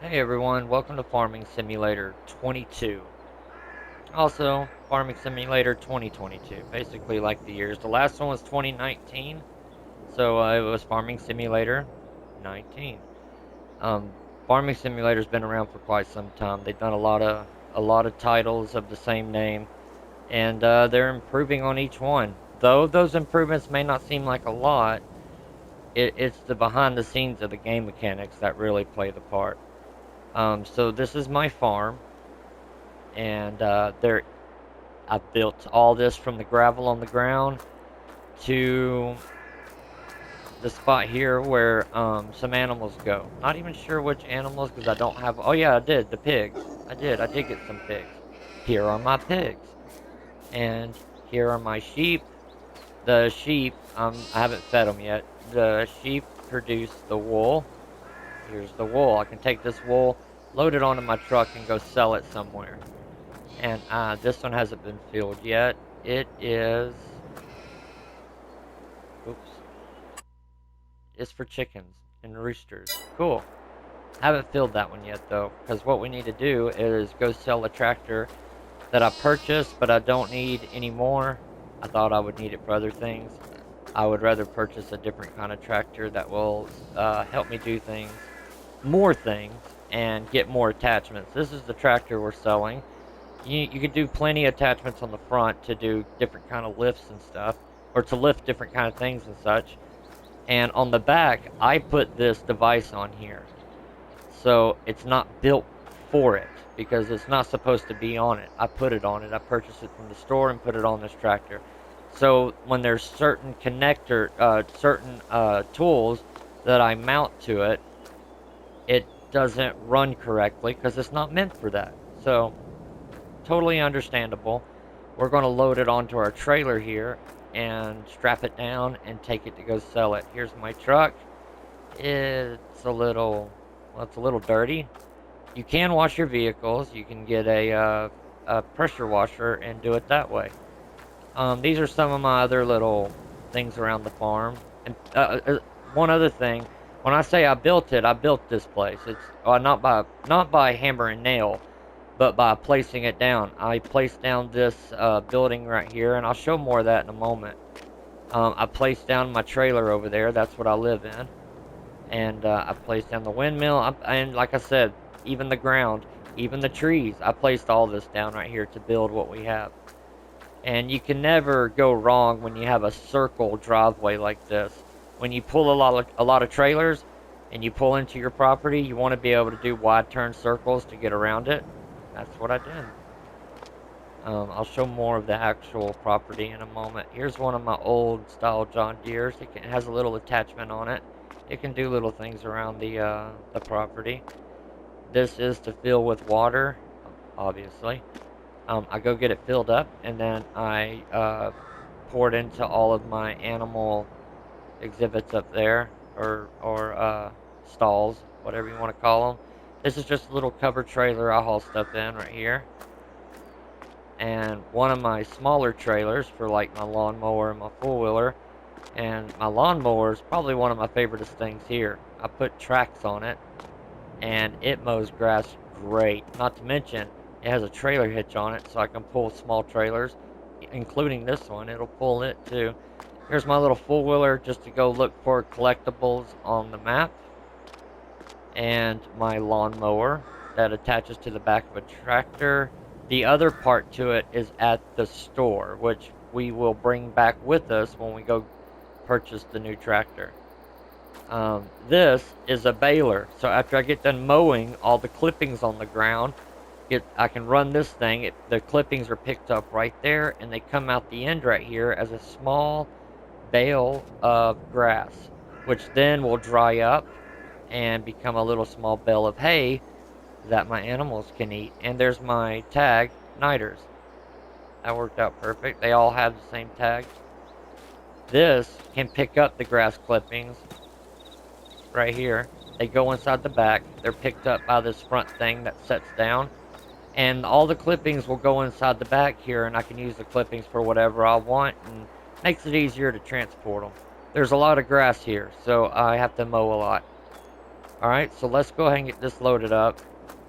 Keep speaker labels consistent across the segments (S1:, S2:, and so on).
S1: Hey everyone, welcome to Farming Simulator 22. Also, Farming Simulator 2022, basically like the years. The last one was 2019, so it was Farming Simulator 19. Um, Farming Simulator's been around for quite some time. They've done a lot of titles of the same name, and they're improving on each one. Though those improvements may not seem like a lot, it's the behind the scenes of the game mechanics that really play the part. So this is my farm, and I built all this from the gravel on the ground to the spot here where some animals go. Not even sure which animals because I don't have. Oh yeah, I did the pigs. I did get some pigs. Here are my pigs, and here are my sheep. The sheep, I haven't fed them yet. The sheep produce the wool. Here's the wool. I can take this wool, load it onto my truck, and go sell it somewhere. And this one hasn't been filled yet. It is. Oops. It's for chickens and roosters. Cool. Haven't filled that one yet though, because what we need to do is go sell a tractor that I purchased, but I don't need anymore. I thought I would need it for other things. I would rather purchase a different kind of tractor that will help me do things, more things, and get more attachments. This is the tractor we're selling. You could do plenty of attachments on the front to do different kind of lifts and stuff, or to lift different kind of things and such. And on the back, I put this device on here. So it's not built for it because it's not supposed to be on it. I put it on it. I purchased it from the store and put it on this tractor. So when there's certain tools that I mount to it, it doesn't run correctly because it's not meant for that. So totally understandable. We're going to load it onto our trailer here and strap it down and take it to go sell it. Here's my truck. It's a little dirty. You can wash your vehicles. You can get a pressure washer and do it that way. These are some of my other little things around the farm. And one other thing, when I say I built it, I built this place. It's not by hammer and nail, but by placing it down. I placed down this building right here, and I'll show more of that in a moment. I placed down my trailer over there. That's what I live in. And I placed down the windmill. And like I said, even the ground, even the trees, I placed all this down right here to build what we have. And you can never go wrong when you have a circle driveway like this. When you pull a lot of trailers and you pull into your property, you want to be able to do wide turn circles to get around it. That's what I did. I'll show more of the actual property in a moment. Here's one of my old style John Deeres. It has a little attachment on it. It can do little things around the property. This is to fill with water, obviously. I go get it filled up, and then I pour it into all of my animal exhibits up there, or stalls, whatever you want to call them. This is just a little cover trailer I haul stuff in right here. And one of my smaller trailers for like my lawnmower and my four-wheeler. And my lawnmower is probably one of my favoriteest things here. I put tracks on it, and it mows grass great. Not to mention, it has a trailer hitch on it, so I can pull small trailers, including this one. It'll pull it too. Here's my little four-wheeler just to go look for collectibles on the map. And my lawnmower that attaches to the back of a tractor. The other part to it is at the store, which we will bring back with us when we go purchase the new tractor. This is a baler, so after I get done mowing all the clippings on the ground, I can run this thing. The clippings are picked up right there, and they come out the end right here as a small bale of grass, which then will dry up and become a little small bale of hay that my animals can eat. And there's my tag, Niders. That worked out perfect. They all have the same tag. This can pick up the grass clippings right here. They go inside the back. They're picked up by this front thing that sets down. And all the clippings will go inside the back here, and I can use the clippings for whatever I want, and makes it easier to transport them. There's a lot of grass here, so I have to mow a lot. Alright, so let's go ahead and get this loaded up.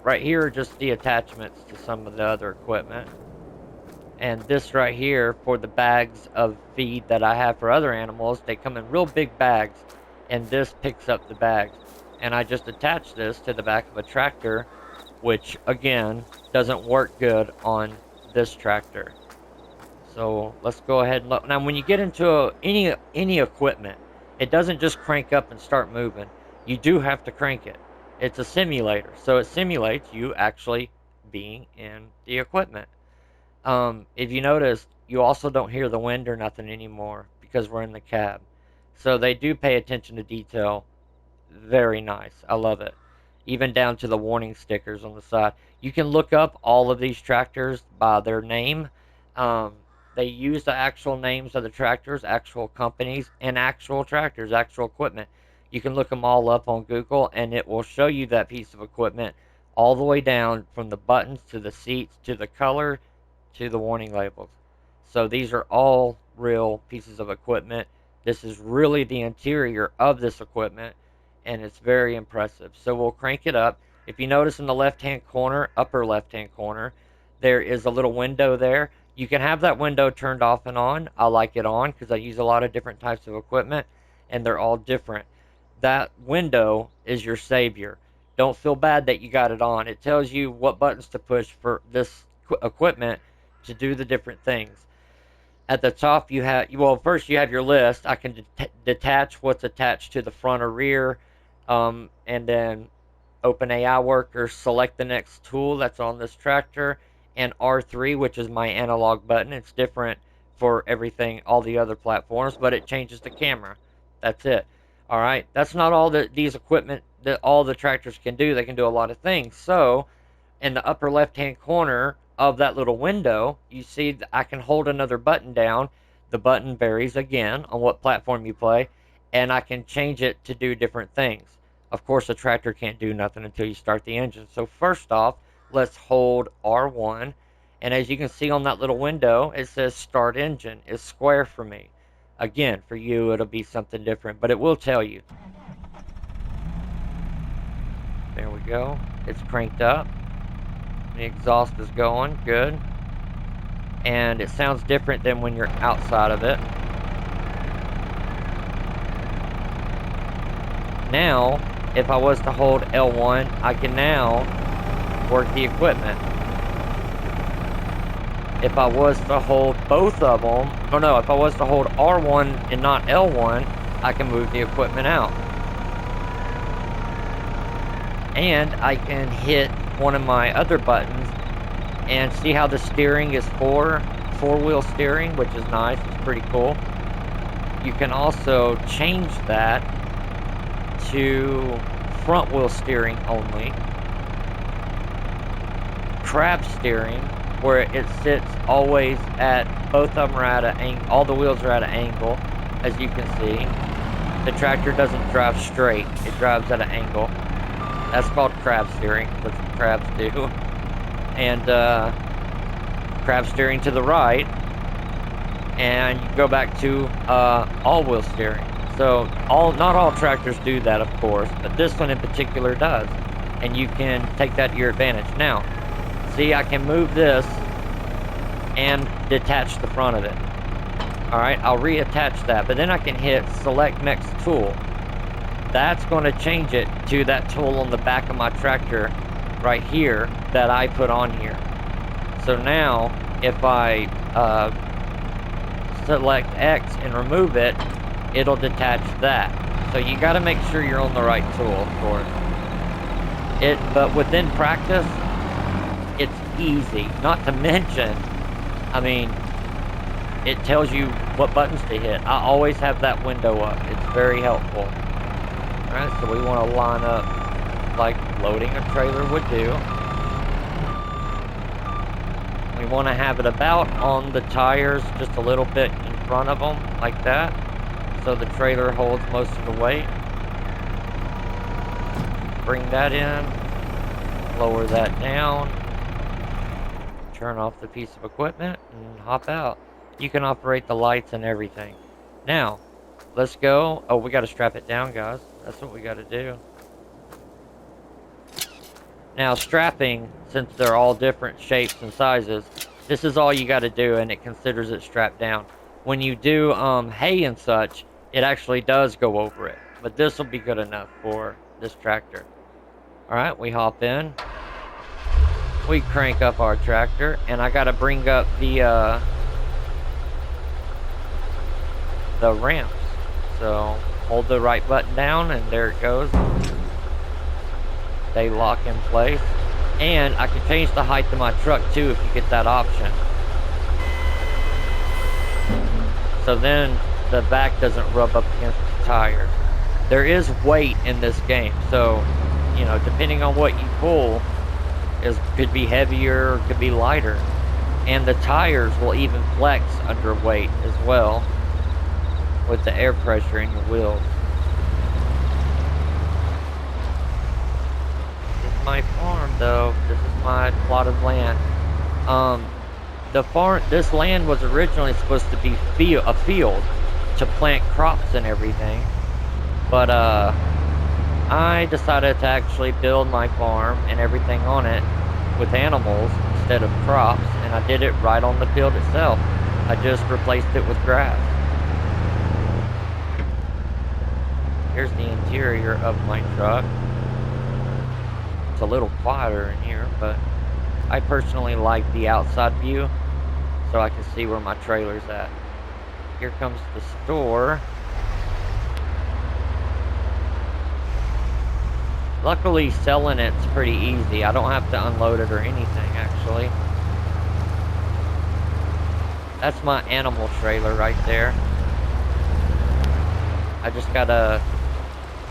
S1: Right here are just the attachments to some of the other equipment. And this right here for the bags of feed that I have for other animals. They come in real big bags, and this picks up the bags. And I just attach this to the back of a tractor, which again doesn't work good on this tractor. So let's go ahead and look. Now when you get into any equipment, it doesn't just crank up and start moving. You do have to crank it. It's a simulator, so it simulates you actually being in the equipment. If you notice, you also don't hear the wind or nothing anymore because we're in the cab. So they do pay attention to detail. Very nice. I love it. Even down to the warning stickers on the side. You can look up all of these tractors by their name. Um, they use the actual names of the tractors, actual companies, and actual tractors, actual equipment. You can look them all up on Google, and it will show you that piece of equipment all the way down from the buttons to the seats to the color to the warning labels. So these are all real pieces of equipment. This is really the interior of this equipment, and it's very impressive. So we'll crank it up. If you notice in the left-hand corner, upper left-hand corner, there is a little window there. You can have that window turned off and on. I like it on because I use a lot of different types of equipment, and they're all different. That window is your savior. Don't feel bad that you got it on. It tells you what buttons to push for this equipment to do the different things. At the top you have, well, first you have your list. I can detach what's attached to the front or rear, and then open AI worker, select the next tool that's on this tractor, and R3, which is my analog button. It's different for everything, all the other platforms, but it changes the camera. That's it. All right, that's not all that these equipment that all the tractors can do. They can do a lot of things. So in the upper left hand corner of that little window, you see that I can hold another button down. The button varies again on what platform you play, and I can change it to do different things. Of course, a tractor can't do nothing until you start the engine. So first off, let's hold R1, and as you can see on that little window, it says start engine. It's square for me. Again, for you, it'll be something different, but it will tell you. There we go. It's cranked up. The exhaust is going, good. And it sounds different than when you're outside of it. Now, if I was to hold L1, I can now work the equipment. If I was to hold both of them, if I was to hold R1 and not L1, I can move the equipment out. And I can hit one of my other buttons and see how the steering is four-wheel steering, which is nice. It's pretty cool. You can also change that to front-wheel steering only. Crab steering, where it sits always at, both of them are at an angle, all the wheels are at an angle, as you can see. The tractor doesn't drive straight, it drives at an angle. That's called crab steering. That's what crabs do. And crab steering to the right, and you go back to all-wheel steering. So not all tractors do that, of course, but this one in particular does, and you can take that to your advantage. Now, see, I can move this and detach the front of it. All right, I'll reattach that, but then I can hit select next tool. That's going to change it to that tool on the back of my tractor right here that I put on here. So now, if I select X and remove it, it'll detach that. So you got to make sure you're on the right tool, of course. But within practice, it's easy. Not to mention, I mean, it tells you what buttons to hit. I always have that window up. It's very helpful. Alright, so we want to line up like loading a trailer would do. We want to have it about on the tires, just a little bit in front of them, like that, so the trailer holds most of the weight. Bring that in, lower that down, turn off the piece of equipment, and hop out. You can operate the lights and everything. Now, let's go. Oh, we got to strap it down, guys. That's what we got to do. Now strapping, since they're all different shapes and sizes, this is all you got to do, and it considers it strapped down. When you do hay and such, it actually does go over it. But this will be good enough for this tractor. Alright, we hop in. We crank up our tractor, and I got to bring up the ramps. So hold the right button down, and there it goes. They lock in place. And I can change the height of my truck too if you get that option. So then the back doesn't rub up against the tires. There is weight in this game, so you know, depending on what you pull, could be heavier or could be lighter. And the tires will even flex under weight as well with the air pressure in your wheels. This is my farm though. This is my plot of land. This land was originally supposed to be a field to plant crops and everything. But I decided to actually build my farm and everything on it with animals instead of crops, and I did it right on the field itself. I just replaced it with grass. Here's the interior of my truck. It's a little quieter in here, but I personally like the outside view so I can see where my trailer's at. Here comes the store. Luckily, selling it's pretty easy. I don't have to unload it or anything, actually. That's my animal trailer right there. I just gotta...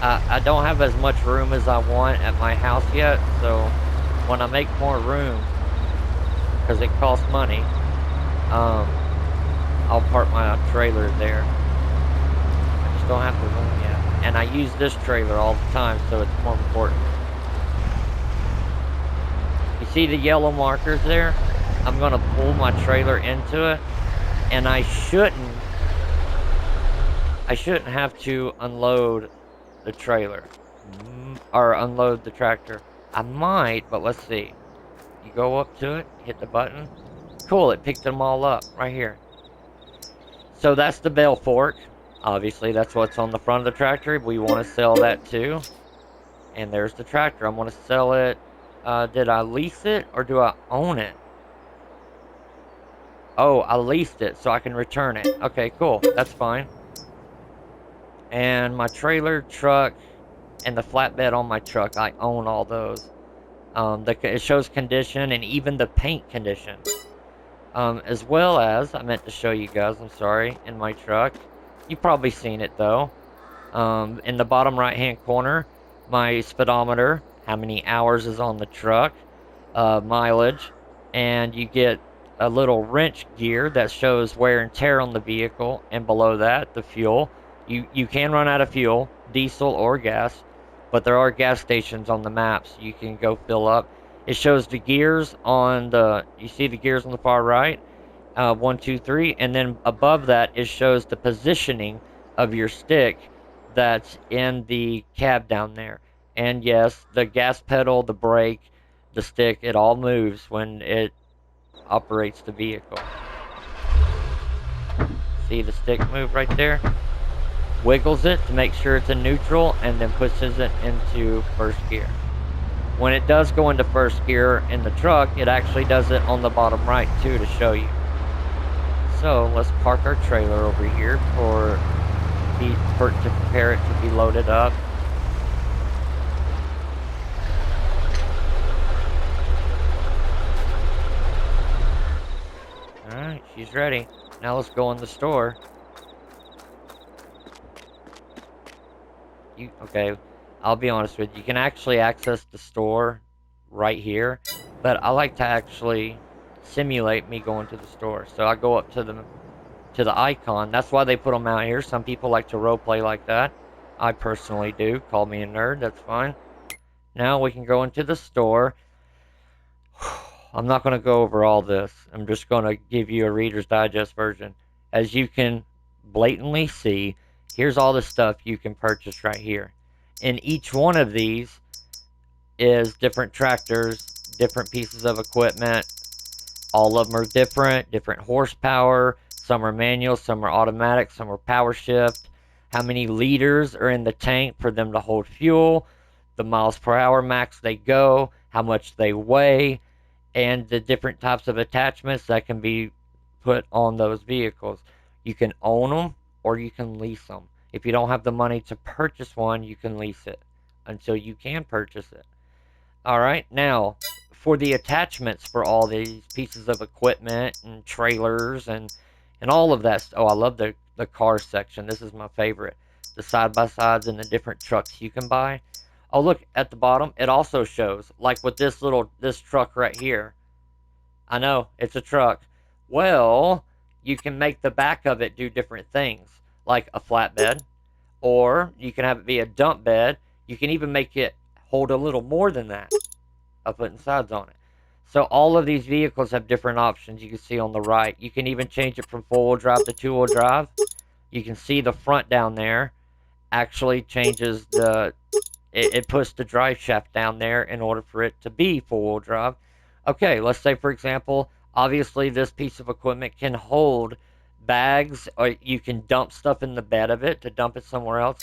S1: I don't have as much room as I want at my house yet, so when I make more room, because it costs money, I'll park my trailer there. I just don't have the room yet. And I use this trailer all the time, so it's more important. You see the yellow markers there? I'm going to pull my trailer into it, and I shouldn't have to unload the trailer or unload the tractor. I might, but let's see. You go up to it, hit the button. Cool, it picked them all up right here. So that's the bell fork. Obviously, that's what's on the front of the tractor. We want to sell that too. And there's the tractor. I'm going to sell it. Did I lease it or do I own it? Oh, I leased it so I can return it. Okay, cool. That's fine. And my trailer, truck, and the flatbed on my truck, I own all those. It shows condition and even the paint condition. As well as, I meant to show you guys, I'm sorry, in my truck. You've probably seen it though. In the bottom right hand corner, my speedometer, how many hours is on the truck, mileage, and you get a little wrench gear that shows wear and tear on the vehicle, and below that, the fuel. You can run out of fuel, diesel or gas, but there are gas stations on the maps you can go fill up. It shows the gears on you see the gears on the far right, 1, 2, 3, and then above that it shows the positioning of your stick that's in the cab down there. And yes, the gas pedal, the brake, the stick, it all moves when it operates the vehicle. See the stick move right there? Wiggles it to make sure it's in neutral and then pushes it into first gear. When it does go into first gear in the truck, it actually does it on the bottom right too to show you. So let's park our trailer over here to prepare it to be loaded up. Alright, she's ready. Now let's go in the store. Okay, I'll be honest with you. You can actually access the store right here, but I like to actually simulate me going to the store. So I go up to the icon. That's why they put them out here. Some people like to roleplay like that. I personally do. Call me a nerd. That's fine. Now we can go into the store. I'm not going to go over all this. I'm just going to give you a Reader's Digest version. As you can blatantly see, here's all the stuff you can purchase right here. In each one of these, is different tractors, different pieces of equipment. All of them are different horsepower. Some are manual, some are automatic, some are power shift. How many liters are in the tank for them to hold fuel, the miles per hour max they go, how much they weigh, and the different types of attachments that can be put on those vehicles. You can own them or you can lease them. If you don't have the money to purchase one, you can lease it until you can purchase it. All right, now for the attachments for all these pieces of equipment and trailers and all of that. Oh, I love the car section. This is my favorite. The side by sides and the different trucks you can buy. Oh, look at the bottom. It also shows, like with this truck right here. I know it's a truck. Well, you can make the back of it do different things, like a flatbed, or you can have it be a dump bed. You can even make it hold a little more than that by putting sides on it. So all of these vehicles have different options. You can see on the right. You can even change it from 4-wheel drive to 2-wheel drive. You can see the front down there actually changes it puts the drive shaft down there in order for it to be 4-wheel drive. Okay, let's say for example, obviously this piece of equipment can hold bags, or you can dump stuff in the bed of it to dump it somewhere else.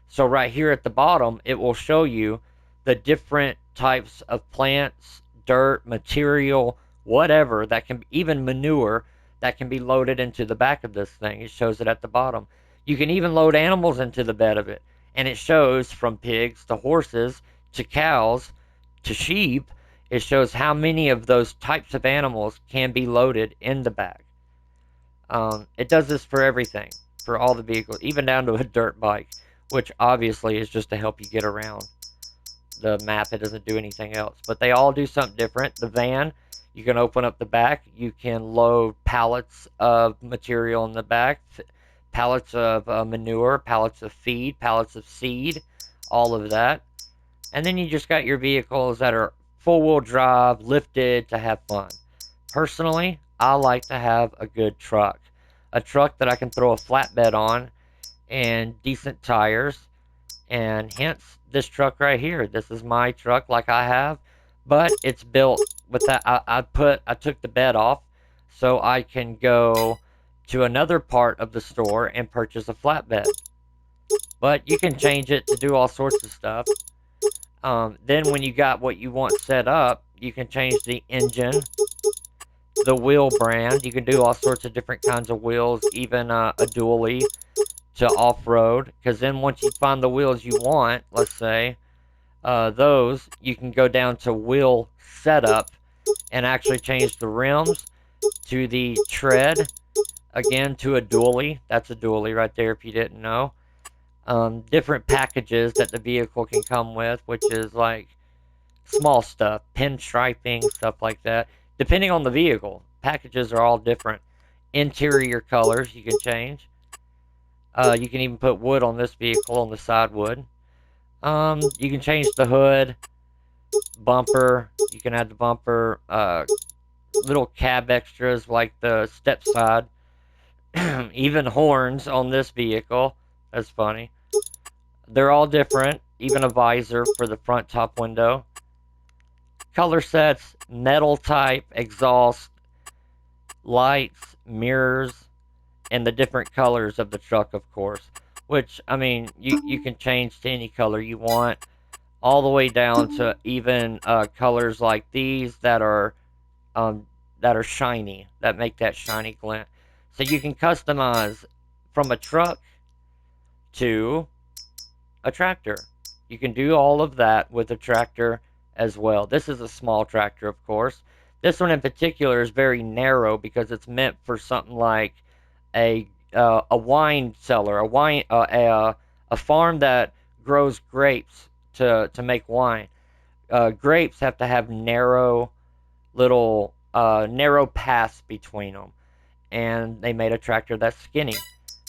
S1: So right here at the bottom, it will show you the different types of plants, dirt, material, whatever that can, even manure, that can be loaded into the back of this thing. It shows it at the bottom. You can even load animals into the bed of it, and it shows from pigs to horses to cows to sheep. It shows how many of those types of animals can be loaded in the bag. It does this for everything, for all the vehicles, even down to a dirt bike, which obviously is just to help you get around the map. It doesn't do anything else, but they all do something different. The van, you can open up the back. You can load pallets of material in the back, pallets of manure, pallets of feed, pallets of seed, all of that. And then you just got your vehicles that are four-wheel drive, lifted to have fun. Personally, I like to have a good truck. A truck that I can throw a flatbed on and decent tires. And hence this truck right here. This is my truck like I have, but it's built with that. I took the bed off so I can go to another part of the store and purchase a flatbed. But you can change it to do all sorts of stuff. Then when you got what you want set up, you can change the engine, the wheel brand. You can do all sorts of different kinds of wheels, even a dually to off-road. Because then once you find the wheels you want, let's say, those, you can go down to wheel setup and actually change the rims to the tread, again to a dually. That's a dually right there if you didn't know. Different packages that the vehicle can come with, which is like small stuff, pinstriping, stuff like that. Depending on the vehicle, packages are all different. Interior colors you can change. You can even put wood on this vehicle, on the side wood. You can change the hood, bumper. You can add the bumper, little cab extras like the step side, even horns on this vehicle. That's funny. They're all different. Even a visor for the front top window. Color sets, metal type, exhaust, lights, mirrors, and the different colors of the truck, of course. Which, I mean, you can change to any color you want. All the way down to even colors like these that are shiny, that make that shiny glint. So you can customize from a truck to a tractor. You can do all of that with a tractor as well. This is a small tractor, of course. This one in particular is very narrow because it's meant for something like a wine cellar, a farm that grows grapes to make wine. Grapes have to have narrow paths between them, and they made a tractor that's skinny.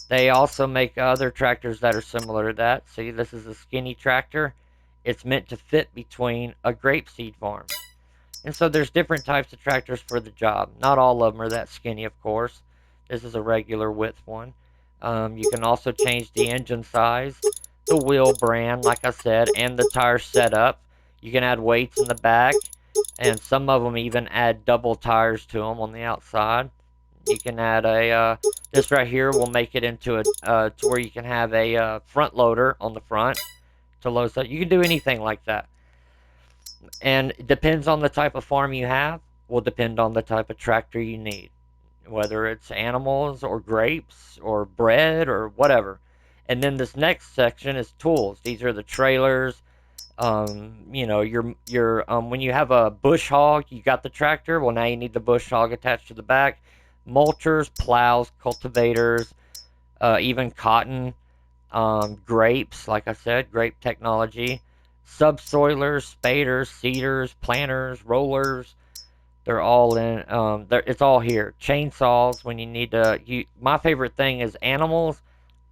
S1: They also make other tractors that are similar to that. See, this is a skinny tractor. It's meant to fit between a grapeseed farm. And so there's different types of tractors for the job. Not all of them are that skinny, of course. This is a regular width one. You can also change the engine size, the wheel brand, like I said, and the tire setup. You can add weights in the back, and some of them even add double tires to them on the outside. You can add this right here will make it into to where you can have a front loader on the front to load stuff. You can do anything like that. And it depends on the type of farm you have, will depend on the type of tractor you need. Whether it's animals or grapes or bread or whatever. And then this next section is tools. These are the trailers. You know, your when you have a bush hog, you got the tractor. Well, now you need the bush hog attached to the back. Mulchers, plows, cultivators, even cotton, grapes. Like I said, grape technology, subsoilers, spaders, seeders, planters, rollers. They're all in. It's all here. Chainsaws when you need to. My favorite thing is animals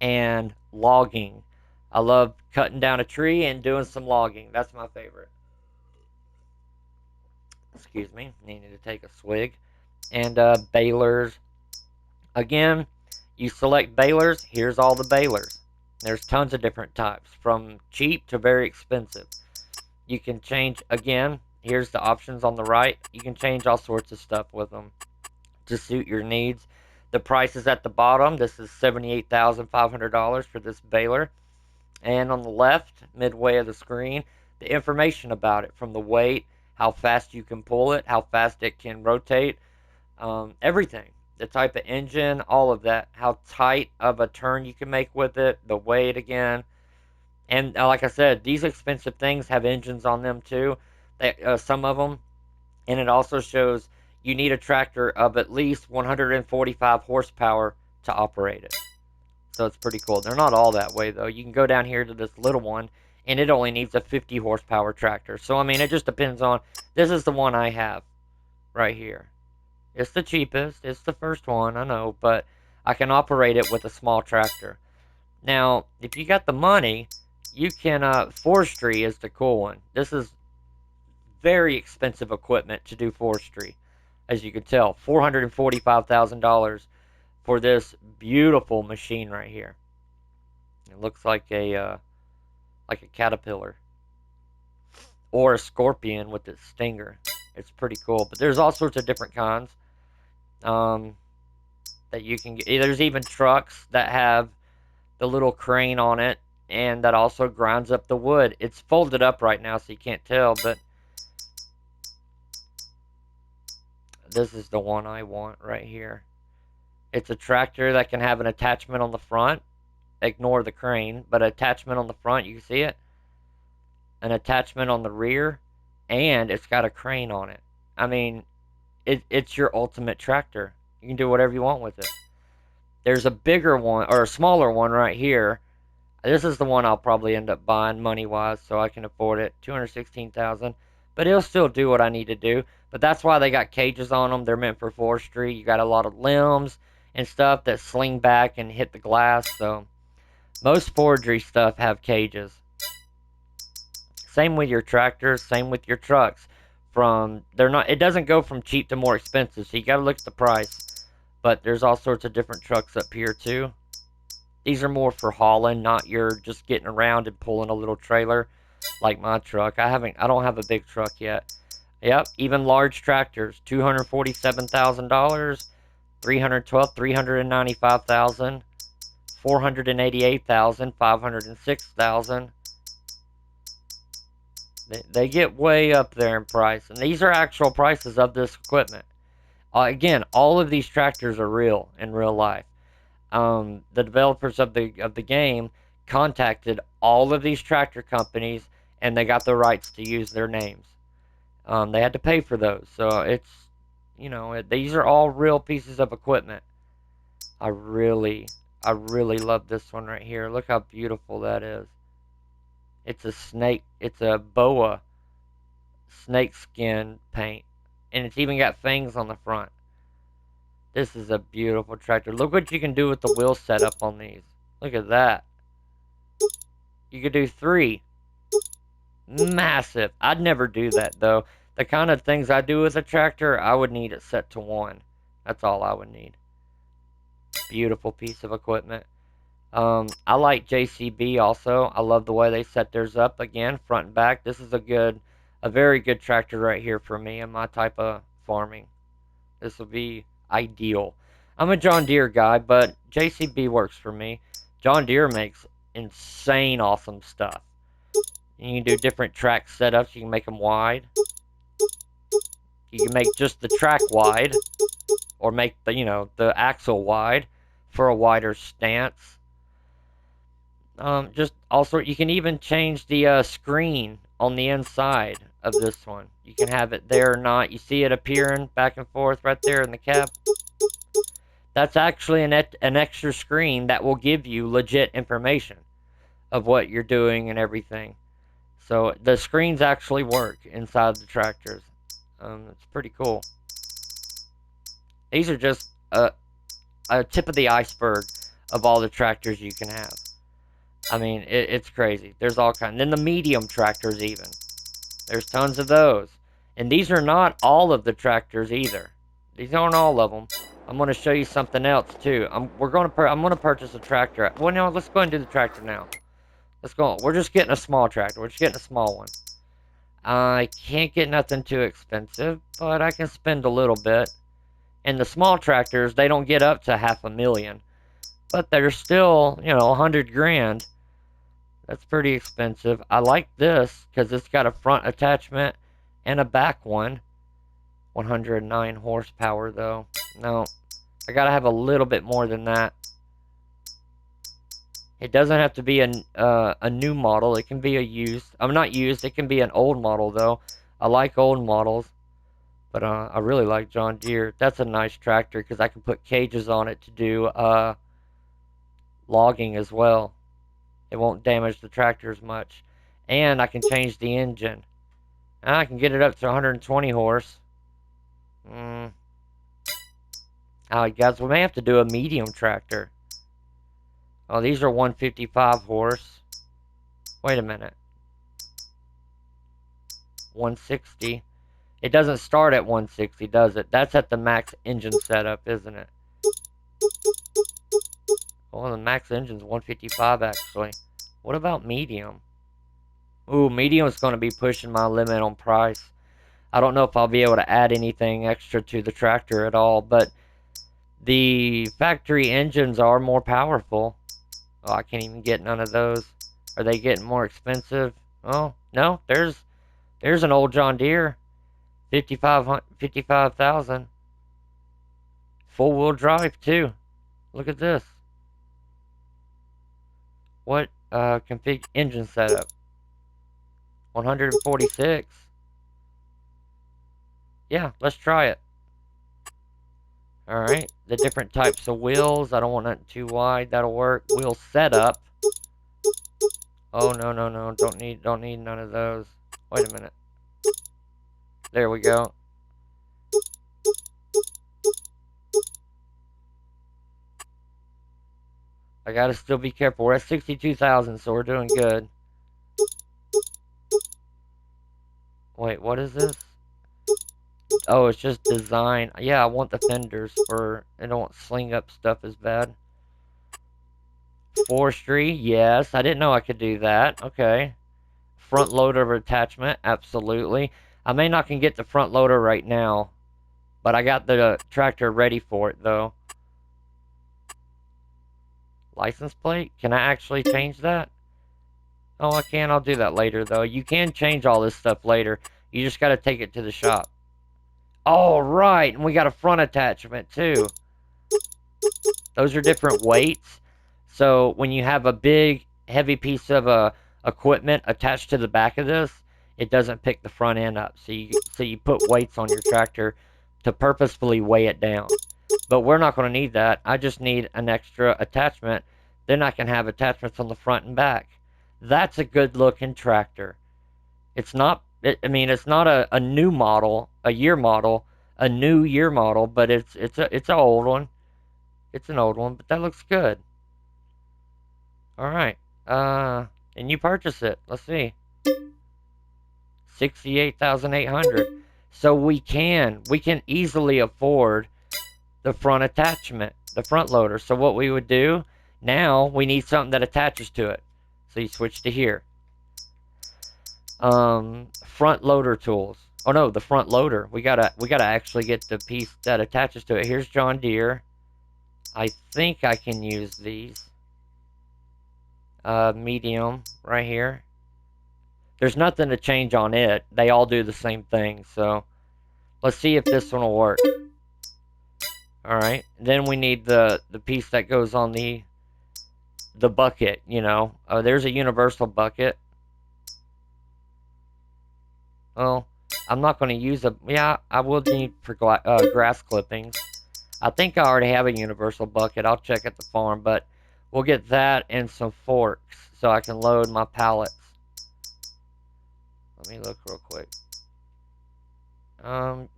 S1: and logging. I love cutting down a tree and doing some logging. That's my favorite. Excuse me. Needed to take a swig. And balers. Again, you select balers. Here's all the balers. There's tons of different types, from cheap to very expensive. You can change, again, here's the options on the right. You can change all sorts of stuff with them to suit your needs. The price is at the bottom. This is $78,500 for this baler. And on the left, midway of the screen, the information about it, from the weight, how fast you can pull it, how fast it can rotate, everything. The type of engine, all of that, how tight of a turn you can make with it, the weight again. And like I said, these expensive things have engines on them too. Some of them. And it also shows you need a tractor of at least 145 horsepower to operate it. So it's pretty cool. They're not all that way though. You can go down here to this little one, and it only needs a 50 horsepower tractor. So I mean, it just depends on. This is the one I have right here. It's the cheapest. It's the first one, I know, but I can operate it with a small tractor. Now, if you got the money, you can. Forestry is the cool one. This is very expensive equipment to do forestry, as you can tell. $445,000 for this beautiful machine right here. It looks like a caterpillar or a scorpion with its stinger. It's pretty cool. But there's all sorts of different kinds that you can get. There's even trucks that have the little crane on it, and that also grinds up the wood. It's folded up right now, so you can't tell, but this is the one I want right here. It's a tractor that can have an attachment on the front. Ignore the crane, but attachment on the front, you can see it. An attachment on the rear, and it's got a crane on it. I mean, it's your ultimate tractor. You can do whatever you want with it. There's a bigger one, or a smaller one right here. This is the one I'll probably end up buying money-wise, so I can afford it. $216,000, but it'll still do what I need to do. But that's why they got cages on them. They're meant for forestry. You got a lot of limbs and stuff that sling back and hit the glass. So most forestry stuff have cages. Same with your tractors. Same with your trucks. It doesn't go from cheap to more expensive. So you got to look at the price. But there's all sorts of different trucks up here too. These are more for hauling, not your just getting around and pulling a little trailer like my truck. I don't have a big truck yet. Yep, even large tractors, $247,000, $395,000, $488,000, $506,000. They get way up there in price, and these are actual prices of this equipment. Again, all of these tractors are real in real life. The developers of the game contacted all of these tractor companies, and they got the rights to use their names. They had to pay for those, so it's, these are all real pieces of equipment. I really love this one right here. Look how beautiful that is. It's a snake. It's a boa snake skin paint, and it's even got fangs on the front. This is a beautiful tractor. Look what you can do with the wheel setup on these. Look at that. You could do 3. Massive. I'd never do that, though. The kind of things I do with a tractor, I would need it set to 1. That's all I would need. Beautiful piece of equipment. I like JCB also. I love the way they set theirs up. Again, front and back. This is a good a very good tractor right here for me and my type of farming. This will be ideal. I'm a John Deere guy, but JCB works for me. John Deere makes insane awesome stuff. You can do different track setups. You can make them wide. You can make just the track wide, or make the axle wide for a wider stance. Just also, you can even change the screen on the inside of this one. You can have it there or not. You see it appearing back and forth right there in the cab. That's actually an extra screen that will give you legit information of what you're doing and everything. So the screens actually work inside the tractors. It's pretty cool. These are just a tip of the iceberg of all the tractors you can have. I mean, it's crazy. There's all kinds. Then the medium tractors even. There's tons of those. And these are not all of the tractors either. These aren't all of them. I'm going to show you something else too. I'm going to purchase a tractor. Well, no, let's go ahead and do the tractor now. Let's go. We're just getting a small tractor. We're just getting a small one. I can't get nothing too expensive, but I can spend a little bit. And the small tractors, they don't get up to $500,000. But they're still, 100 grand. That's pretty expensive. I like this because it's got a front attachment and a back one. 109 horsepower though. No, I gotta have a little bit more than that. It doesn't have to be a new model. It can be a used. I'm not used. It can be an old model though. I like old models, but I really like John Deere. That's a nice tractor because I can put cages on it to do logging as well. It won't damage the tractor as much, and I can change the engine. And I can get it up to 120 horse. Guys, we may have to do a medium tractor. Oh, these are 155 horse. Wait a minute. 160. It doesn't start at 160, does it? That's at the max engine setup, isn't it? Oh, the max engine's 155 actually. What about medium? Ooh, medium's going to be pushing my limit on price. I don't know if I'll be able to add anything extra to the tractor at all, but the factory engines are more powerful. Oh, I can't even get none of those. Are they getting more expensive? Oh, no. There's an old John Deere. 55,000. Full-wheel drive, too. Look at this. What config engine setup? 146. Yeah, let's try it. Alright, the different types of wheels. I don't want nothing too wide. That'll work. Wheel setup. Oh, no. Don't need none of those. Wait a minute. There we go. I gotta still be careful. We're at 62,000, so we're doing good. Wait, what is this? Oh, it's just design. Yeah, I want the fenders for... I don't want sling up stuff as bad. Forestry, yes. I didn't know I could do that. Okay. Front loader attachment, absolutely. I may not can get the front loader right now, but I got the tractor ready for it, though. License plate? Can I actually change that? Oh, I can. I'll do that later, though. You can change all this stuff later. You just got to take it to the shop. All right, and we got a front attachment, too. Those are different weights. So when you have a big, heavy piece of equipment attached to the back of this, it doesn't pick the front end up. So you put weights on your tractor to purposefully weigh it down. But we're not going to need that. I just need an extra attachment. Then I can have attachments on the front and back. That's a good looking tractor. It's not, it's not a new model, a new year model, but it's an old one. It's an old one, but that looks good. All right. And you purchase it. Let's see. 68,800. So we can easily afford the front attachment, the front loader. So what we would do, now we need something that attaches to it. So you switch to here. front loader tools. Oh no, the front loader. We gotta actually get the piece that attaches to it. Here's John Deere. I think I can use these. Medium right here. There's nothing to change on it. They all do the same thing. So let's see if this one will work. All right. Then we need the piece that goes on the bucket. You know, there's a universal bucket. Well, I'm not going to use a... Yeah, I will need for grass clippings. I think I already have a universal bucket. I'll check at the farm, but we'll get that and some forks so I can load my pallets. Let me look real quick.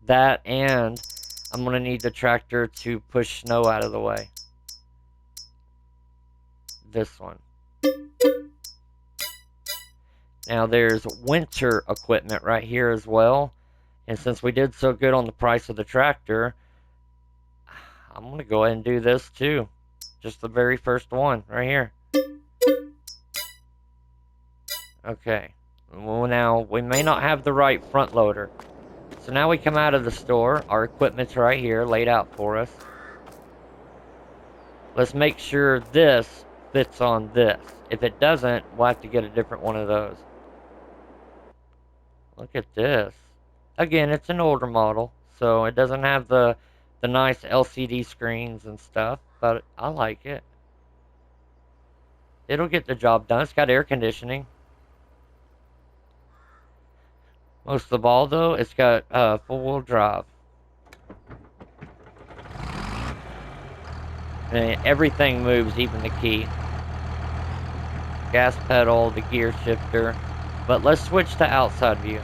S1: That, and I'm going to need the tractor to push snow out of the way. This one. Now there's winter equipment right here as well. And since we did so good on the price of the tractor, I'm going to go ahead and do this too. Just the very first one right here. Okay. Well, now we may not have the right front loader. So now we come out of the store. Our equipment's right here laid out for us. Let's make sure this fits on this. If it doesn't, we'll have to get a different one of those. Look at this. Again, it's an older model, so it doesn't have the nice LCD screens and stuff, but I like it. It'll get the job done. It's got air conditioning. Most of all, though, it's got four-wheel drive. And everything moves, even the key. Gas pedal, the gear shifter. But let's switch to outside view.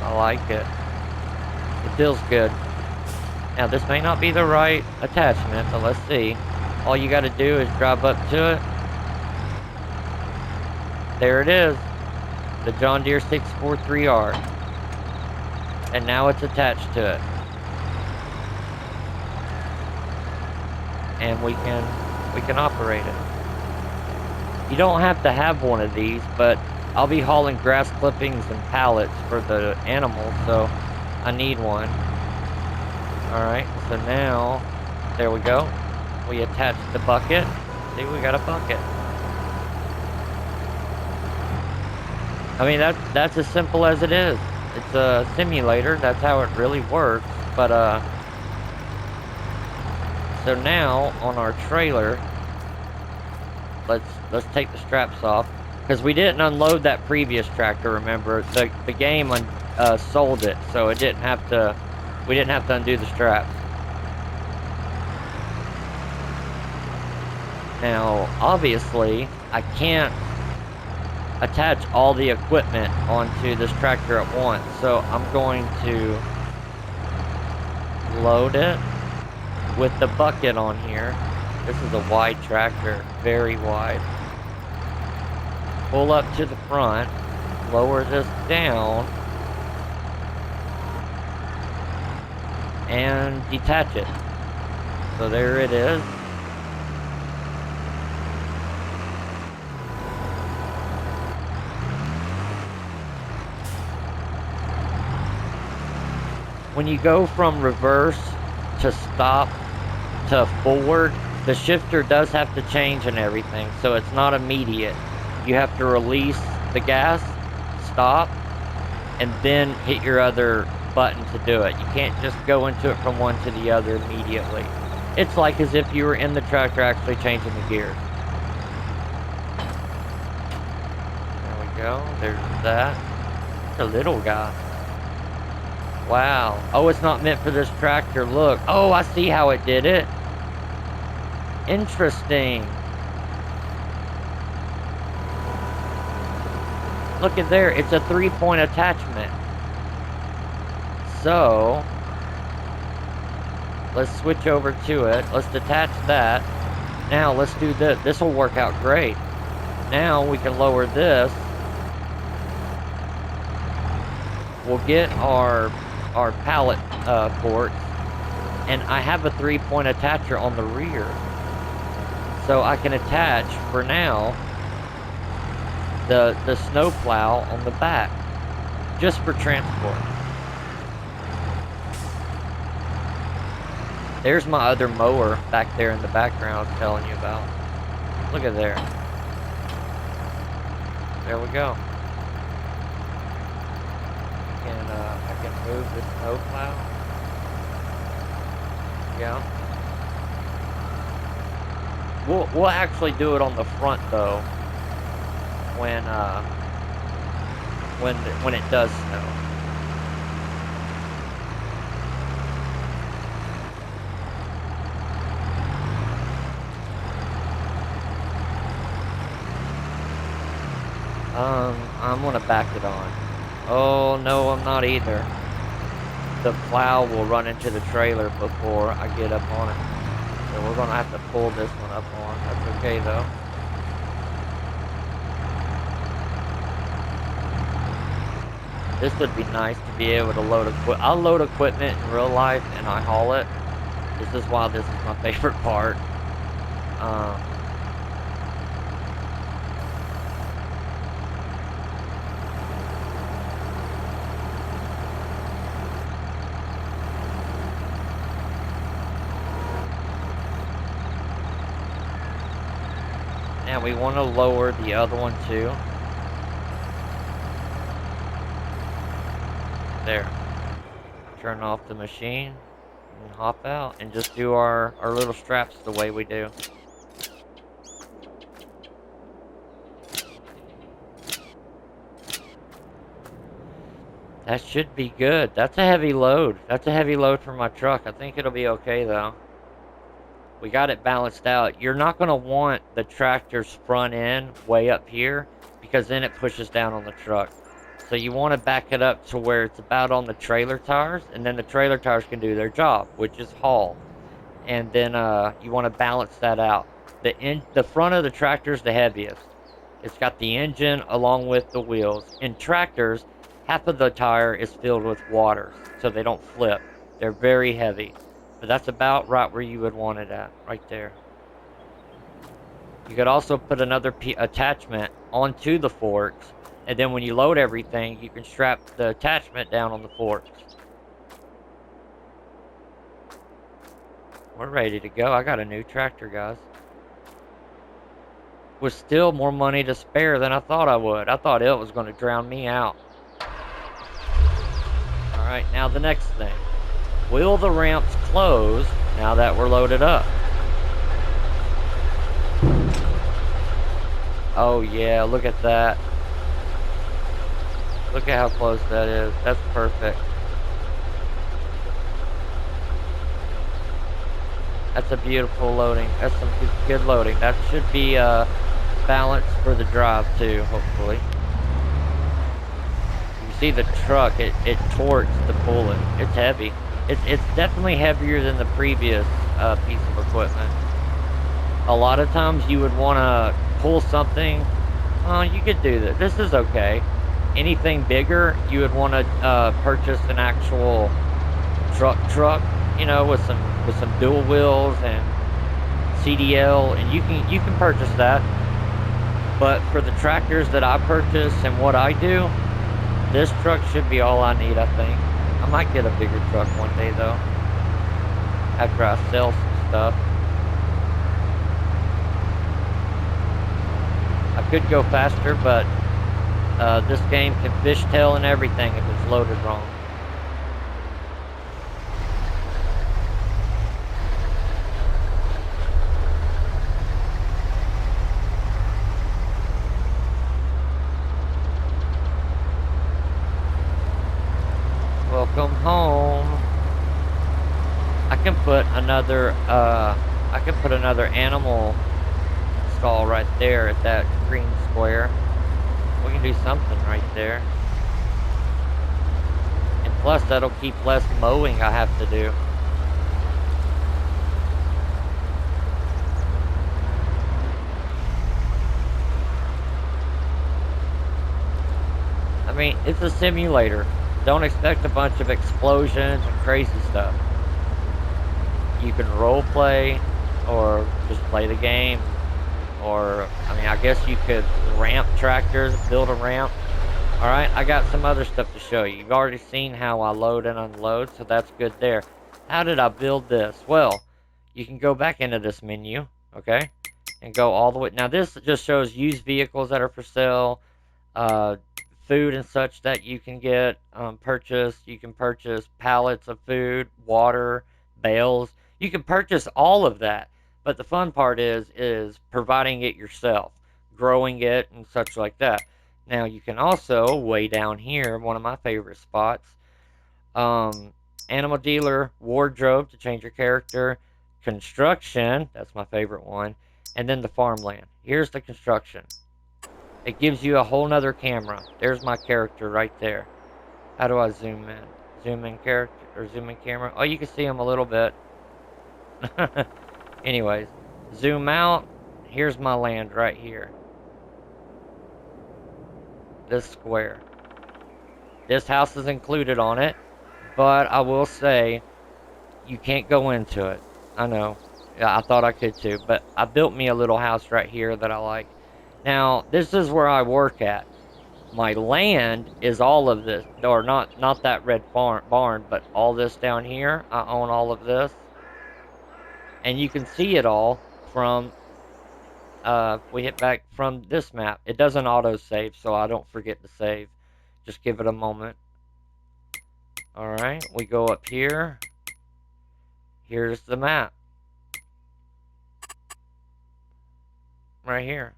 S1: I like it. It feels good. Now, this may not be the right attachment, but let's see. All you got to do is drive up to it. There it is. The John Deere 643R. And now it's attached to it. And we can operate it. You don't have to have one of these, but I'll be hauling grass clippings and pallets for the animals, so I need one. Alright, so now, there we go. We attach the bucket. See, we got a bucket. I mean, that's as simple as it is. It's a simulator, that's how it really works, but so now, on our trailer, let's take the straps off, because we didn't unload that previous tractor, remember? The game sold it, so we didn't have to undo the straps. Now, obviously, I can't attach all the equipment onto this tractor at once, so I'm going to load it with the bucket on here. This is a wide tractor, very wide. Pull up to the front, lower this down, and detach it. So there it is. When you go from reverse to stop to forward, the shifter does have to change and everything, so it's not immediate. You have to release the gas, stop, and then hit your other button to do it. You can't just go into it from one to the other immediately. It's like as if you were in the tractor actually changing the gears. There we go. There's that. It's a little guy. Wow. Oh, it's not meant for this tractor. Look. Oh, I see how it did it. Interesting. Look at there. It's a 3-point attachment. So, let's switch over to it. Let's detach that. Now, let's do this. This will work out great. Now, we can lower this. We'll get our pallet ports, and I have a 3-point attacher on the rear. So I can attach, for now, the snow plow on the back, just for transport. There's my other mower back there in the background I was telling you about. Look at there. There we go. I can move the snow plow. Yeah. We'll actually do it on the front though. When it does snow. I'm gonna back it on. Oh no, I'm not either. The plow will run into the trailer before I get up on it. So we're gonna have to pull this one up on. That's okay though. This would be nice to be able to load equipment. I'll load equipment in real life and I haul it. This is why this is my favorite part. Now we want to lower the other one too. There. Turn off the machine and hop out and just do our little straps the way we do. That should be good. That's a heavy load. That's a heavy load for my truck. I think it'll be okay though. We got it balanced out. You're not going to want the tractor's front end way up here because then it pushes down on the truck. So you want to back it up to where it's about on the trailer tires, and then the trailer tires can do their job, which is haul. And then you want to balance that out. The front of the tractor is the heaviest. It's got the engine along with the wheels. In tractors, half of the tire is filled with water, so they don't flip. They're very heavy. But that's about right where you would want it at, right there. You could also put another attachment onto the forks, and then when you load everything, you can strap the attachment down on the forks. We're ready to go. I got a new tractor, guys. With still more money to spare than I thought I would. I thought it was going to drown me out. Alright, now the next thing. Will the ramps close now that we're loaded up? Oh yeah, look at that. Look at how close that is. That's perfect. That's a beautiful loading. That's some good loading. That should be balanced for the drive too, hopefully. You see the truck, it torques to pull it. It's heavy. It's definitely heavier than the previous piece of equipment. A lot of times you would want to pull something. Oh, you could do this. This is okay. Anything bigger, you would want to purchase an actual truck, you know, with some dual wheels and CDL, and you can purchase that. But for the tractors that I purchase and what I do, this truck should be all I need, I think. I might get a bigger truck one day though, after I sell some stuff. I could go faster, but this game can fishtail and everything if it's loaded wrong. Welcome home. I can put another animal stall right there at that green square. We can do something right there. And plus that'll keep less mowing I have to do. I mean, it's a simulator. Don't expect a bunch of explosions and crazy stuff. You can role play or just play the game or I mean, I guess you could ramp tractors, build a ramp. All right, I got some other stuff to show you. You've already seen how I load and unload, so that's good there. How did I build this? Well, you can go back into this menu, okay, and go all the way. Now this just shows used vehicles that are for sale, uh, food and such that you can get purchased. You can purchase pallets of food, water, bales. You can purchase all of that. But the fun part is providing it yourself, growing it and such like that. Now you can also way down here, one of my favorite spots, um, animal dealer, wardrobe to change your character, construction, that's my favorite one, and then the farmland. Here's the construction. It gives you a whole nother camera. There's my character right there. How do I zoom in? Zoom in character or zoom in camera? Oh, you can see him a little bit. Anyways, zoom out. Here's my land right here. This square. This house is included on it, but I will say you can't go into it. I know. Yeah, I thought I could too, but I built me a little house right here that I like. Now, this is where I work at. My land is all of this, or not that red barn, but all this down here. I own all of this, and you can see it all from. We hit back from this map. It doesn't auto save, so I don't forget to save. Just give it a moment. All right, we go up here. Here's the map. Right here.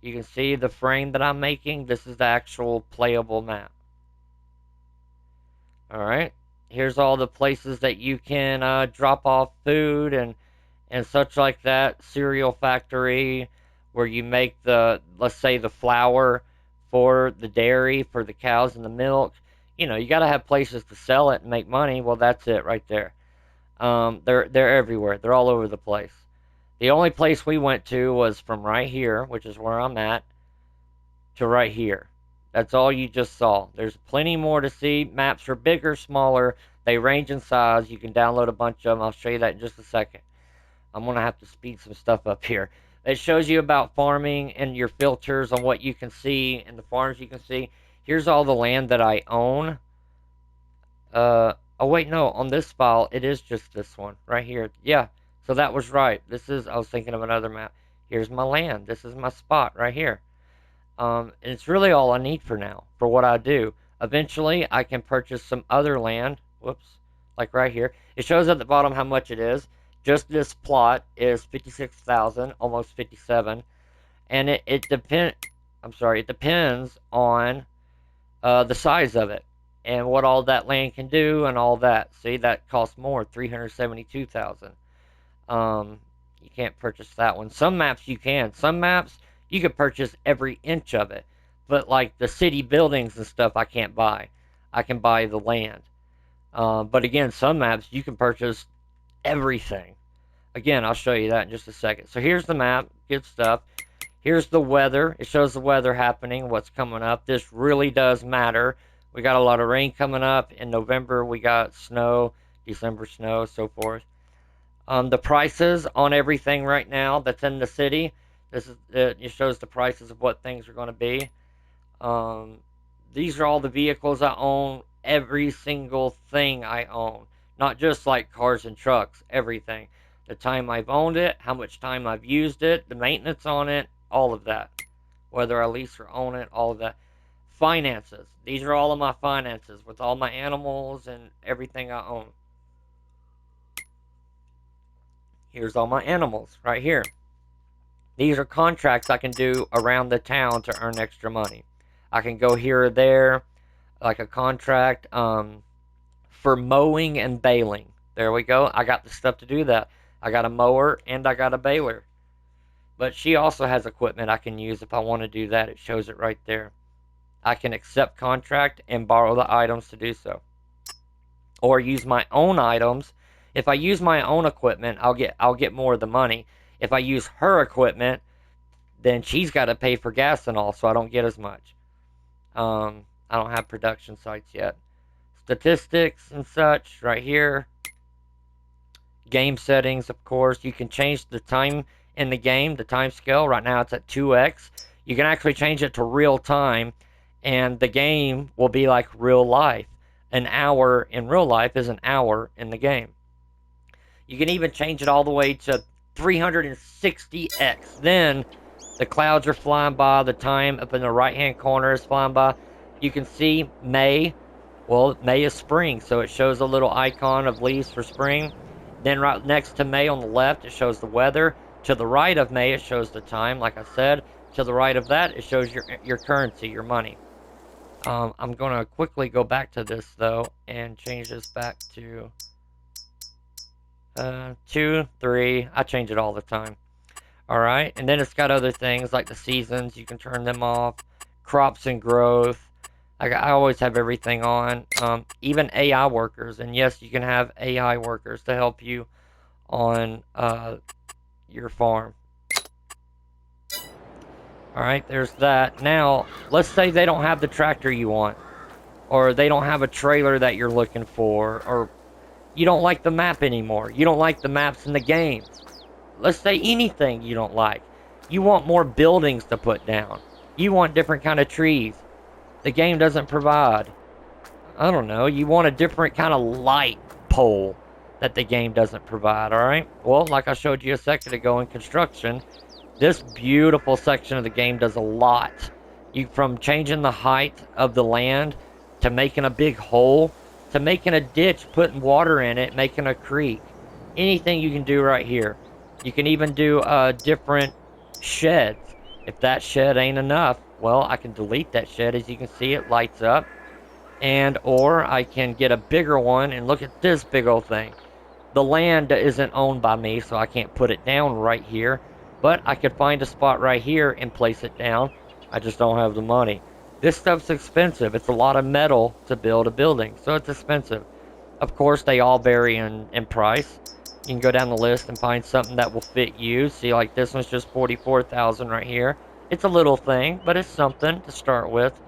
S1: You can see the frame that I'm making. This is the actual playable map. Alright. Here's all the places that you can drop off food and such like that. Cereal factory where you make the, let's say, the flour for the dairy, for the cows and the milk. You know, you got to have places to sell it and make money. Well, that's it right there. They're everywhere. They're all over the place. The only place we went to was from right here, which is where I'm at, to right here. That's all you just saw. There's plenty more to see. Maps are bigger, smaller. They range in size. You can download a bunch of them. I'll show you that in just a second. I'm going to have to speed some stuff up here. It shows you about farming and your filters on what you can see and the farms you can see. Here's all the land that I own. Oh, wait, no. On this file, it is just this one right here. Yeah. So that was right. I was thinking of another map. Here's my land. This is my spot right here. And it's really all I need for now, for what I do. Eventually, I can purchase some other land. Whoops. Like right here. It shows at the bottom how much it is. Just this plot is 56,000, almost 57. And it depends on the size of it and what all that land can do and all that. See, that costs more, 372,000. You can't purchase that one. Some maps you can. Some maps you could purchase every inch of it. But like the city buildings and stuff, I can't buy. I can buy the land. But again, some maps you can purchase everything. Again, I'll show you that in just a second. So here's the map. Good stuff. Here's the weather. It shows the weather happening, what's coming up. This really does matter. We got a lot of rain coming up. In November, we got snow. December, snow, so forth. The prices on everything right now that's in the city. It shows the prices of what things are going to be. These are all the vehicles I own. Every single thing I own. Not just like cars and trucks. Everything. The time I've owned it. How much time I've used it. The maintenance on it. All of that. Whether I lease or own it. All of that. Finances. These are all of my finances. With all my animals and everything I own. Here's all my animals right here. These are contracts I can do around the town to earn extra money. I can go here or there, like a contract for mowing and baling. There we go. I got the stuff to do that. I got a mower and I got a baler. But she also has equipment I can use if I want to do that. It shows it right there. I can accept contract and borrow the items to do so. Or use my own items. If I use my own equipment, I'll get more of the money. If I use her equipment, then she's got to pay for gas and all, so I don't get as much. I don't have production sites yet. Statistics and such right here. Game settings, of course. You can change the time in the game, the time scale. Right now it's at 2x. You can actually change it to real time, and the game will be like real life. An hour in real life is an hour in the game. You can even change it all the way to 360x. Then the clouds are flying by, the time up in the right hand corner is flying by. You can see May. Well, May is spring, so it shows a little icon of leaves for spring. Then right next to May on the left, it shows the weather. To the right of May, it shows the time, like I said. To the right of that, it shows your currency, your money. I'm going to quickly go back to this, though, and change this back to 2, 3. I change it all the time. Alright, and then it's got other things like the seasons. You can turn them off. Crops and growth. I always have everything on. Even AI workers. And yes, you can have AI workers to help you on your farm. Alright, there's that. Now, let's say they don't have the tractor you want. Or they don't have a trailer that you're looking for. Or you don't like the map anymore. You don't like the maps in the games. Let's say anything you don't like. You want more buildings to put down. You want different kind of trees. The game doesn't provide. I don't know. You want a different kind of light pole that the game doesn't provide, alright? Well, like I showed you a second ago in construction, this beautiful section of the game does a lot. From changing the height of the land, to making a big hole, to making a ditch, putting water in it, making a creek. Anything you can do right here. You can even do different sheds. If that shed ain't enough, well, I can delete that shed. As you can see, it lights up. Or I can get a bigger one, and look at this big old thing. The land isn't owned by me, so I can't put it down right here. But I could find a spot right here and place it down. I just don't have the money. This stuff's expensive. It's a lot of metal to build a building, so it's expensive. Of course, they all vary in price. You can go down the list and find something that will fit you. See, like this one's just 44,000 right here. It's a little thing, but it's something to start with.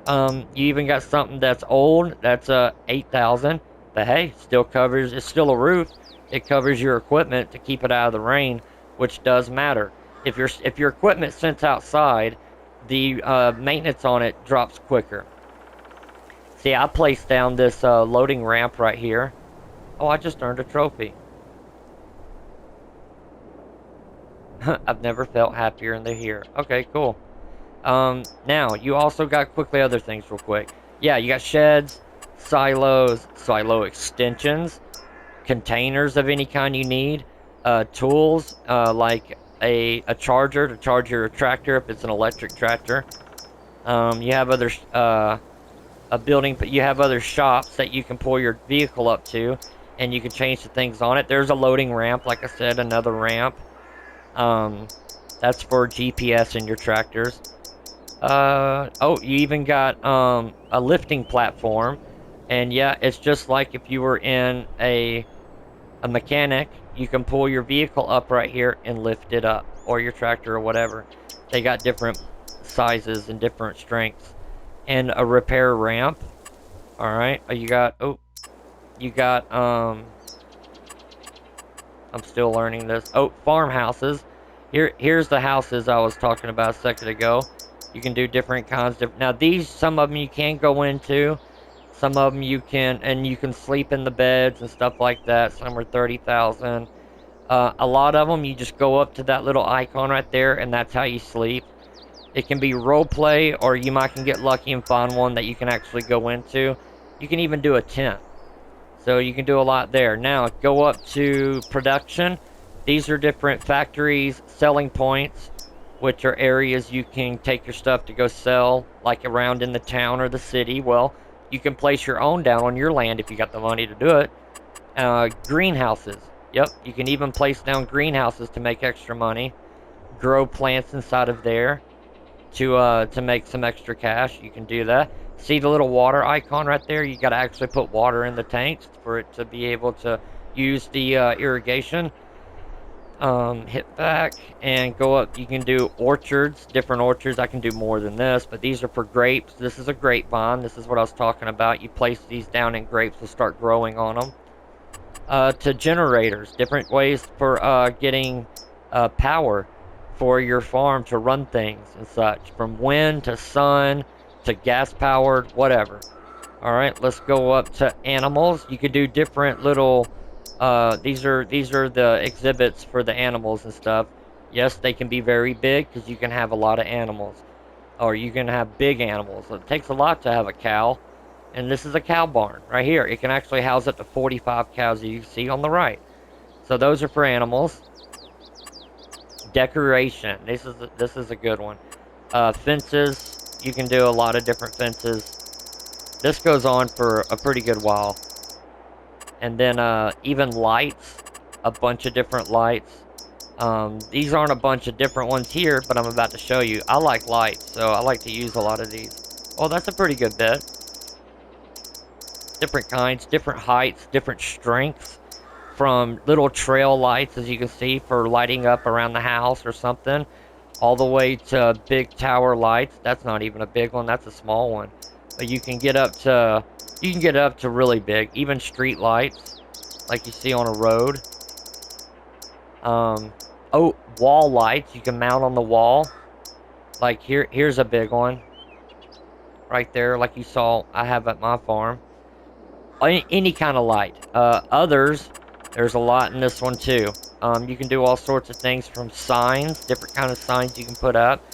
S1: You even got something that's old. That's 8,000. But hey, still covers. It's still a roof. It covers your equipment to keep it out of the rain, which does matter. If your equipment sits outside, the maintenance on it drops quicker. See, I placed down this loading ramp right here. Oh, I just earned a trophy. I've never felt happier than here. Okay, cool. Now, you also got quickly other things real quick. Yeah, you got sheds, silos, silo extensions, containers of any kind you need, tools, like a charger to charge your tractor if it's an electric tractor. You have other, a building, but you have other shops that you can pull your vehicle up to, and you can change the things on it. There's a loading ramp, like I said, another ramp. That's for GPS in your tractors. Oh, you even got a lifting platform, and yeah, it's just like if you were in a mechanic. You can pull your vehicle up right here and lift it up, or your tractor or whatever. They got different sizes and different strengths. And a repair ramp. All right, you got I'm still learning this. Oh, farmhouses. Here's the houses I was talking about a second ago. You can do different kinds of. Now these, some of them you can go into, some of them you can, and you can sleep in the beds and stuff like that. Some are 30,000. A lot of them you just go up to that little icon right there, and that's how you sleep. It can be role play, or you might can get lucky and find one that you can actually go into. You can even do a tent. So you can do a lot there. Now, go up to production. These are different factories, selling points, which are areas you can take your stuff to go sell, like around in the town or the city. Well, you can place your own down on your land if you got the money to do it. Greenhouses. Yep, you can even place down greenhouses to make extra money. Grow plants inside of there to make some extra cash. You can do that. See the little water icon right there? You got to actually put water in the tanks for it to be able to use the irrigation. Hit back and go up. You can do orchards, different orchards. I can do more than this, but these are for grapes. This is a grapevine. This is what I was talking about. You place these down and grapes will start growing on them. To generators, different ways for getting power for your farm to run things and such, from wind to sun to gas powered, whatever. All right, let's go up to animals. You can do different little. These are the exhibits for the animals and stuff. Yes, they can be very big because you can have a lot of animals, or you can have big animals. It takes a lot to have a cow, and this is a cow barn right here. It can actually house up to 45 cows, as you see on the right. So those are for animals. Decoration. This is a good one. Fences. You can do a lot of different fences. This goes on for a pretty good while. And then even lights. A bunch of different lights. These aren't a bunch of different ones here, but I'm about to show you. I like lights, so I like to use a lot of these. Oh, that's a pretty good bit. Different kinds, different heights, different strengths. From little trail lights, as you can see, for lighting up around the house or something, all the way to big tower lights. That's not even a big one, that's a small one. But you can get up to really big, even street lights, like you see on a road. Oh, wall lights you can mount on the wall. Like here's a big one, right there, like you saw I have at my farm. Any kind of light. Others, there's a lot in this one too. You can do all sorts of things, from signs, different kind of signs you can put up.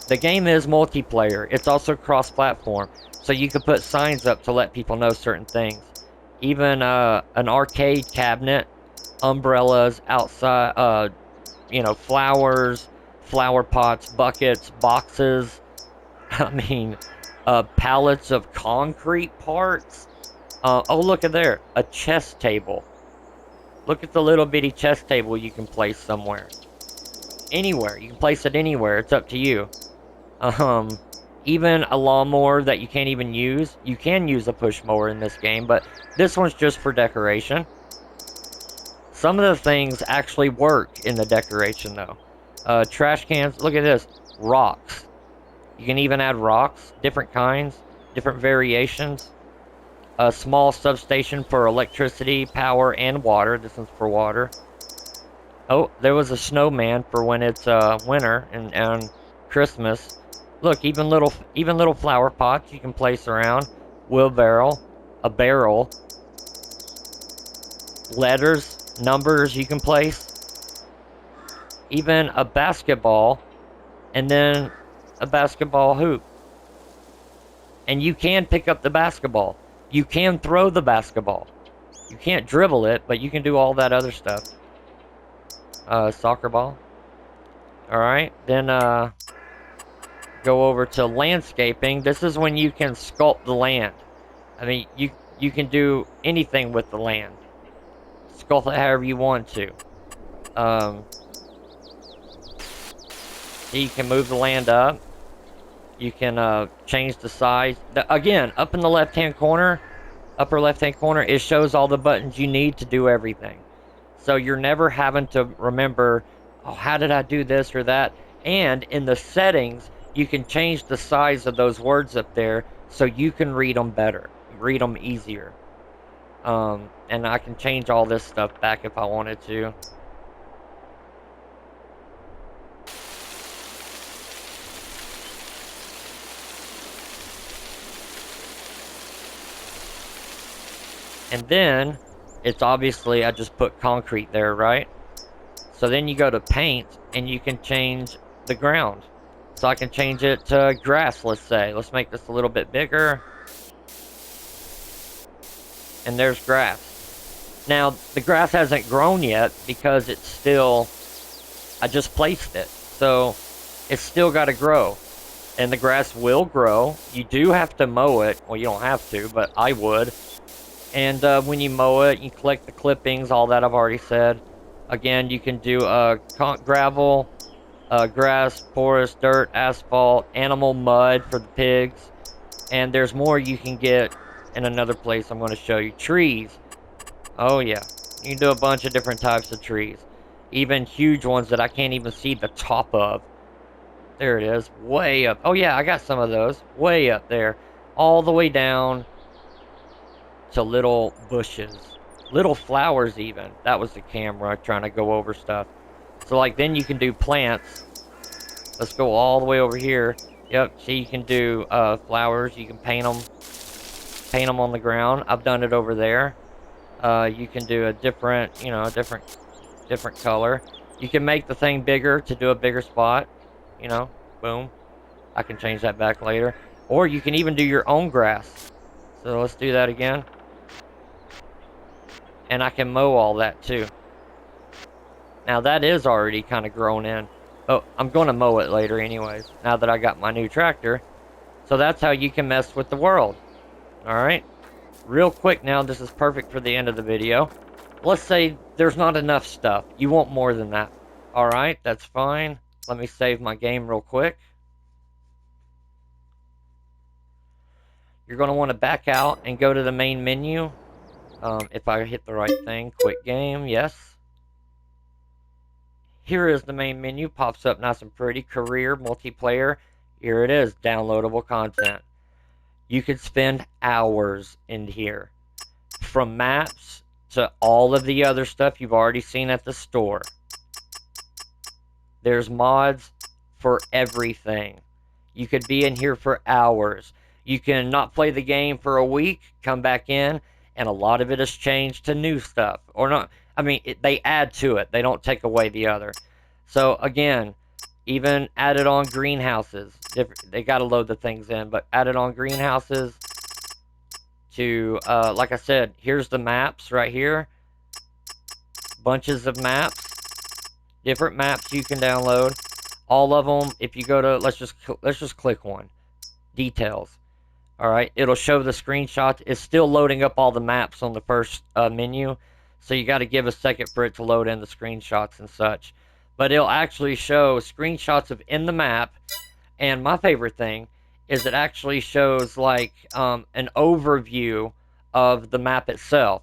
S1: The game is multiplayer. It's also cross-platform, so you can put signs up to let people know certain things. Even an arcade cabinet, umbrellas outside, flowers, flower pots, buckets, boxes. I mean, pallets of concrete parts. Oh, look at there, a chess table. Look at the little bitty chess table you can place somewhere. Anywhere, you can place it anywhere, it's up to you. Even a lawnmower that you can't even use. You can use a push mower in this game, but this one's just for decoration. Some of the things actually work in the decoration though. Trash cans, look at this, rocks. You can even add rocks, different kinds, different variations. A small substation for electricity, power, and water. This one's for water. Oh, there was a snowman for when it's winter and Christmas. Look, even little flower pots you can place around. Wheelbarrow, a barrel, letters, numbers you can place. Even a basketball, and then a basketball hoop. And you can pick up the basketball. You can throw the basketball. You can't dribble it, but you can do all that other stuff. Soccer ball. Alright, then go over to landscaping. This is when you can sculpt the land. I mean, you can do anything with the land. Sculpt it however you want to. You can move the land up. You can change the size. Again, up in the left-hand corner, upper left-hand corner, it shows all the buttons you need to do everything. So you're never having to remember, oh, how did I do this or that? And in the settings, you can change the size of those words up there so you can read them better, read them easier. And I can change all this stuff back if I wanted to. And then, it's obviously, I just put concrete there, right? So then you go to paint, and you can change the ground. So I can change it to grass, let's say. Let's make this a little bit bigger. And there's grass. Now, the grass hasn't grown yet, because it's still, I just placed it. So, it's still got to grow. And the grass will grow. You do have to mow it. Well, you don't have to, but I would. And when you mow it, you collect the clippings, all that I've already said. Again, you can do gravel, grass, forest, dirt, asphalt, animal mud for the pigs. And there's more you can get in another place I'm going to show you. Trees. Oh yeah, you can do a bunch of different types of trees. Even huge ones that I can't even see the top of. There it is, way up. Oh yeah, I got some of those. Way up there. All the way down to little bushes, little flowers even. That was the camera trying to go over stuff. So like then you can do plants. Let's go all the way over here. Yep, see, you can do flowers. You can paint them on the ground. I've done it over there. You can do a different, different color. You can make the thing bigger to do a bigger spot. Boom. I can change that back later. Or you can even do your own grass. So let's do that again. And I can mow all that too. Now that is already kind of grown in. Oh, I'm going to mow it later anyways, now that I got my new tractor. So that's how you can mess with the world. Alright. Real quick now, this is perfect for the end of the video. Let's say there's not enough stuff. You want more than that. Alright, that's fine. Let me save my game real quick. You're going to want to back out and go to the main menu. If I hit the right thing, quit game, yes. Here is the main menu, pops up nice and pretty, career, multiplayer. Here it is, downloadable content. You could spend hours in here. From maps to all of the other stuff you've already seen at the store. There's mods for everything. You could be in here for hours. You can not play the game for a week, come back in, and a lot of it has changed to new stuff. Or not, I mean, they add to it. They don't take away the other. So again, even added on greenhouses. They got to load the things in, but added on greenhouses to, like I said, here's the maps right here. Bunches of maps. Different maps you can download. All of them, if you go to, let's just click one. Details. Alright, it'll show the screenshots. It's still loading up all the maps on the first menu. So you got to give a second for it to load in the screenshots and such. But it'll actually show screenshots of in the map. And my favorite thing is it actually shows like an overview of the map itself.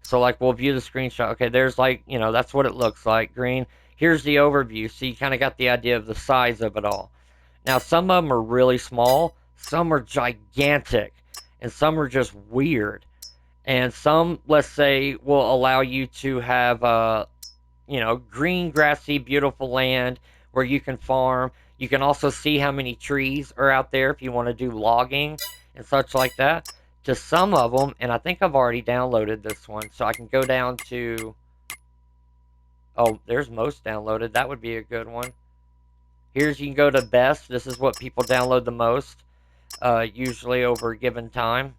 S1: So like we'll view the screenshot. Okay, there's like, that's what it looks like. Green. Here's the overview. So you kind of got the idea of the size of it all. Now some of them are really small. Some are gigantic. And some are just weird. And some, let's say, will allow you to have, green, grassy, beautiful land where you can farm. You can also see how many trees are out there if you want to do logging and such like that. To some of them, and I think I've already downloaded this one, so I can go down to... Oh, there's most downloaded. That would be a good one. Here's, you can go to best. This is what people download the most, usually over a given time.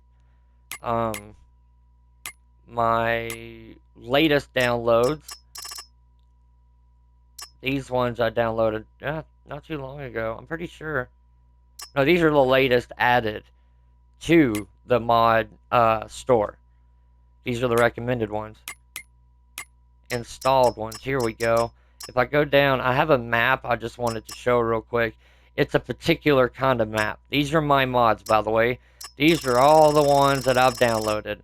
S1: My latest downloads, these ones I downloaded not too long ago. I'm pretty sure. No, these are the latest added to the mod store. These are the recommended ones. Installed ones. Here we go. If I go down, I have a map I just wanted to show real quick. It's a particular kind of map. These are my mods, by the way. These are all the ones that I've downloaded.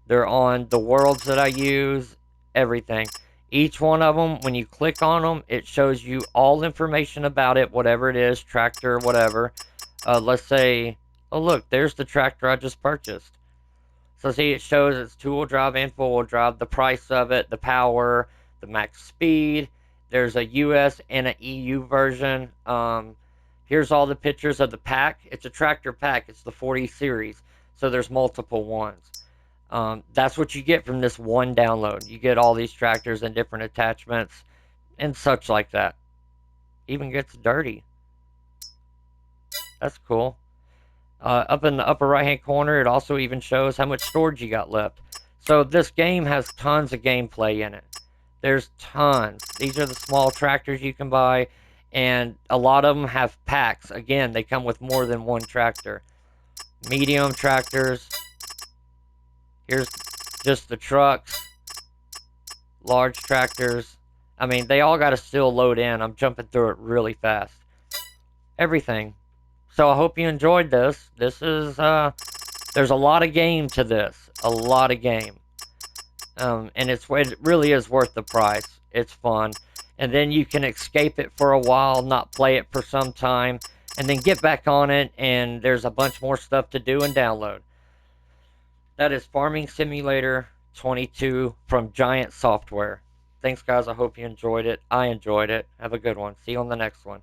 S1: They're on the worlds that I use, everything. Each one of them, when you click on them, it shows you all information about it, whatever it is, tractor, whatever. Let's say, oh look, there's the tractor I just purchased. So see, it shows it's two-wheel drive and four-wheel drive, the price of it, the power, the max speed. There's a US and an EU version. Here's all the pictures of the pack. It's a tractor pack. It's the 40 series. So there's multiple ones. That's what you get from this one download. You get all these tractors and different attachments and such like that. Even gets dirty. That's cool. Up in the upper right hand corner, it also even shows how much storage you got left. So this game has tons of gameplay in it. There's tons. These are the small tractors you can buy, and a lot of them have packs. Again, they come with more than one tractor. Medium tractors. Here's just the trucks. Large tractors. I mean, they all got to still load in. I'm jumping through it really fast. Everything. So I hope you enjoyed this. This is, there's a lot of game to this. A lot of game. And it really is worth the price. It's fun. And then you can escape it for a while, not play it for some time, and then get back on it, and there's a bunch more stuff to do and download. That is Farming Simulator 22 from Giant Software. Thanks, guys. I hope you enjoyed it. I enjoyed it. Have a good one. See you on the next one.